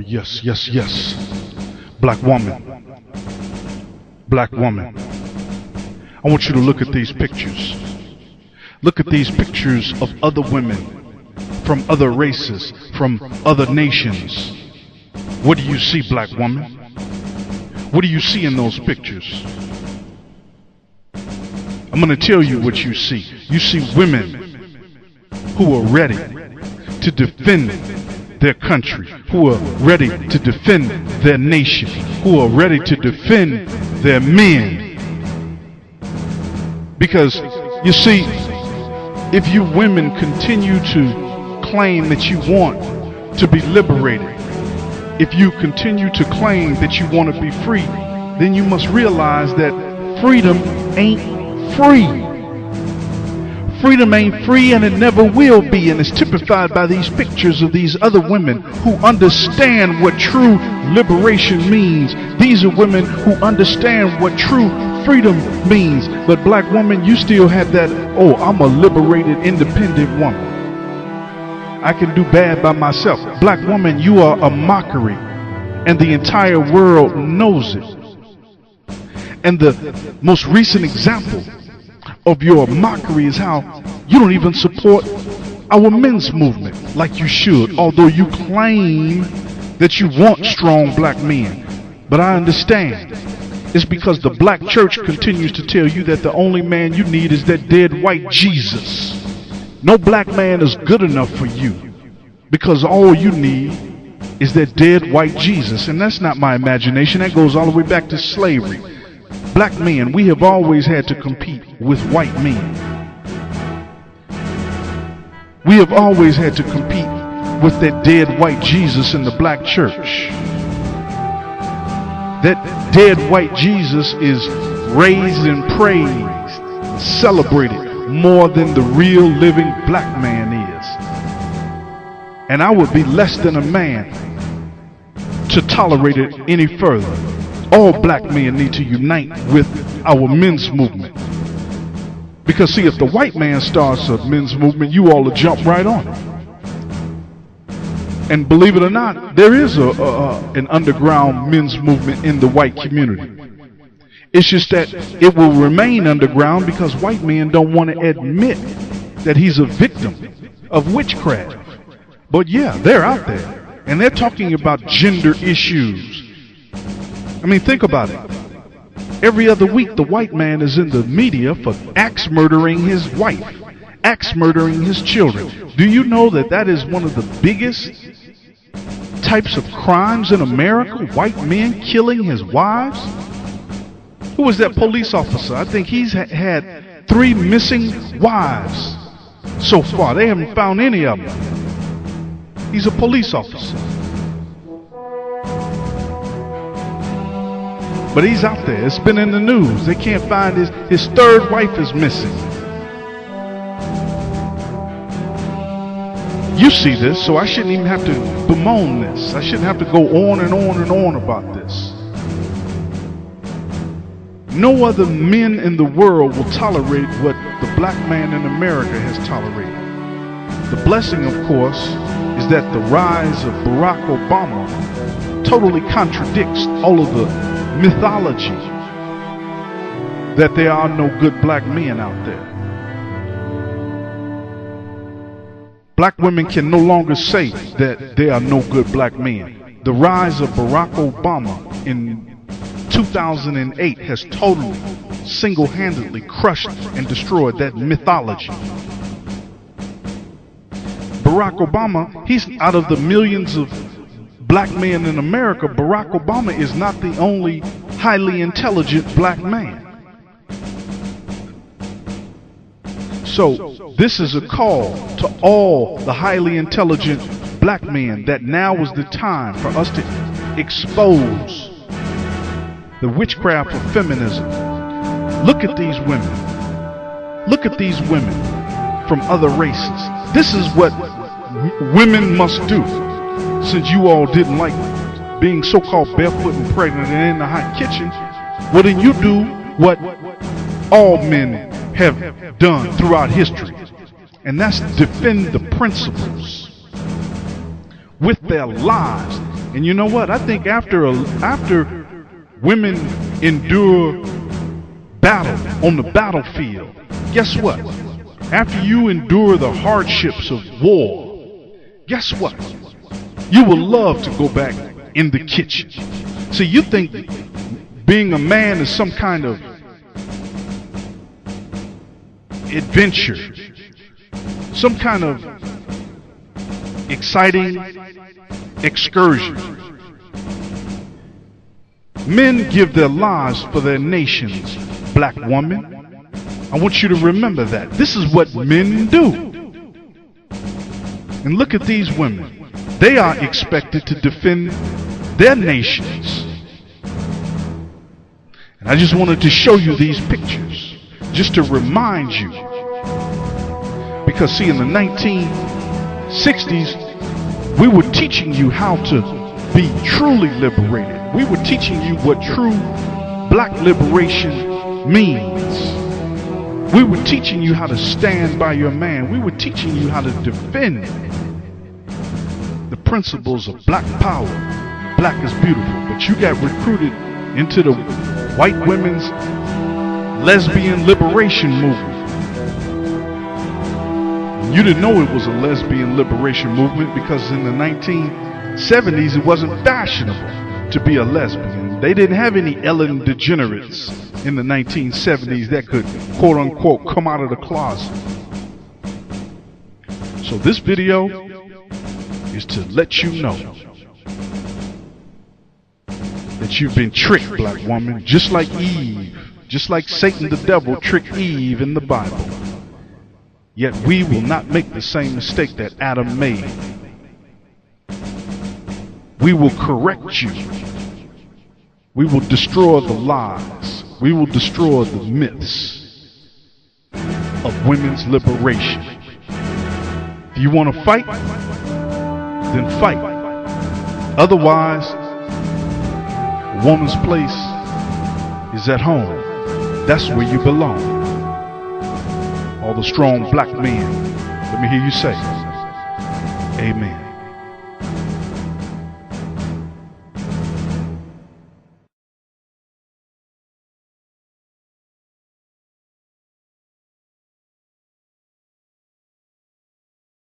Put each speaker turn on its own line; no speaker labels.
yes, yes, yes. Black woman. Black woman. I want you to look at these pictures. Look at these pictures of other women from other races, from other nations. What do you see, black woman? What do you see in those pictures? I'm going to tell you what you see. You see women who are ready to defend their country, who are ready to defend their nation, who are ready to defend their men. Because, you see, if you women continue to claim that you want to be liberated, if you continue to claim that you want to be free, then you must realize that freedom ain't free. Freedom ain't free, and it never will be, and it's typified by these pictures of these other women who understand what true liberation means. These are women who understand what true freedom means. But black woman, you still have that, oh, I'm a liberated, independent woman. I can do bad by myself. Black woman, you are a mockery, and the entire world knows it. And the most recent example of your mockery is how you don't even support our men's movement like you should, although you claim that you want strong black men. But I understand. It's because the black church continues to tell you that the only man you need is that dead white Jesus. No black man is good enough for you, because all you need is that dead white Jesus. And that's not my imagination. That goes all the way back to slavery. Black men, we have always had to compete with white men. We have always had to compete with that dead white Jesus in the black church. That dead white Jesus is raised and praised, celebrated more than the real living black man is. And I would be less than a man to tolerate it any further. All black men need to unite with our men's movement. Because see, if the white man starts a men's movement, you all will jump right on it. And believe it or not, there is an underground men's movement in the white community. It's just that it will remain underground because white men don't want to admit that he's a victim of witchcraft. But yeah, they're out there. And they're talking about gender issues. I mean, think about it. Every other week, the white man is in the media for axe murdering his wife, axe murdering his children. Do you know that that is one of the biggest types of crimes in America? White men killing his wives? Who was that police officer? I think he's had 3 missing wives so far. They haven't found any of them. He's a police officer. But he's out there. It's been in the news. They can't find his 3rd wife is missing. You see this, so I shouldn't even have to bemoan this. I shouldn't have to go on and on and on about this. No other men in the world will tolerate what the black man in America has tolerated. The blessing, of course, is that the rise of Barack Obama totally contradicts all of the mythology that there are no good black men out there. Black women can no longer say that there are no good black men. The rise of Barack Obama in 2008 has totally, single-handedly crushed and destroyed that mythology. Barack Obama, he's out of the millions of black men in America. Barack Obama is not the only highly intelligent black man. So this is a call to all the highly intelligent black men that now is the time for us to expose the witchcraft of feminism. Look at these women. Look at these women from other races. This is what women must do. Since you all didn't like being so-called barefoot and pregnant and in the hot kitchen, well then you do what all men have done throughout history, and that's defend the principles with their lives. And you know what? I think after women endure battle on the battlefield, guess what? After you endure the hardships of war, guess what? You will love to go back in the kitchen. See, you think being a man is some kind of adventure, some kind of exciting excursion. Men give their lives for their nations, black woman. I want you to remember that. This is what men do. And look at these women. They are expected to defend their nations. And I just wanted to show you these pictures, just to remind you. Because see, in the 1960s, we were teaching you how to be truly liberated. We were teaching you what true black liberation means. We were teaching you how to stand by your man. We were teaching you how to defend the principles of black power. Black is beautiful. But you got recruited into the white women's lesbian liberation movement. You didn't know it was a lesbian liberation movement because in the 1970s it wasn't fashionable to be a lesbian. They didn't have any Ellen DeGeneres in the 1970s that could quote unquote come out of the closet. So this video is to let you know that you've been tricked, black woman, just like Eve, just like Satan the devil tricked Eve in the Bible. Yet we will not make the same mistake that Adam made. We will correct you. We will destroy the lies. We will destroy the myths of women's liberation. If you want to fight, then fight. Otherwise, a woman's place is at home. That's where you belong. All the strong black men, let me hear you say, amen.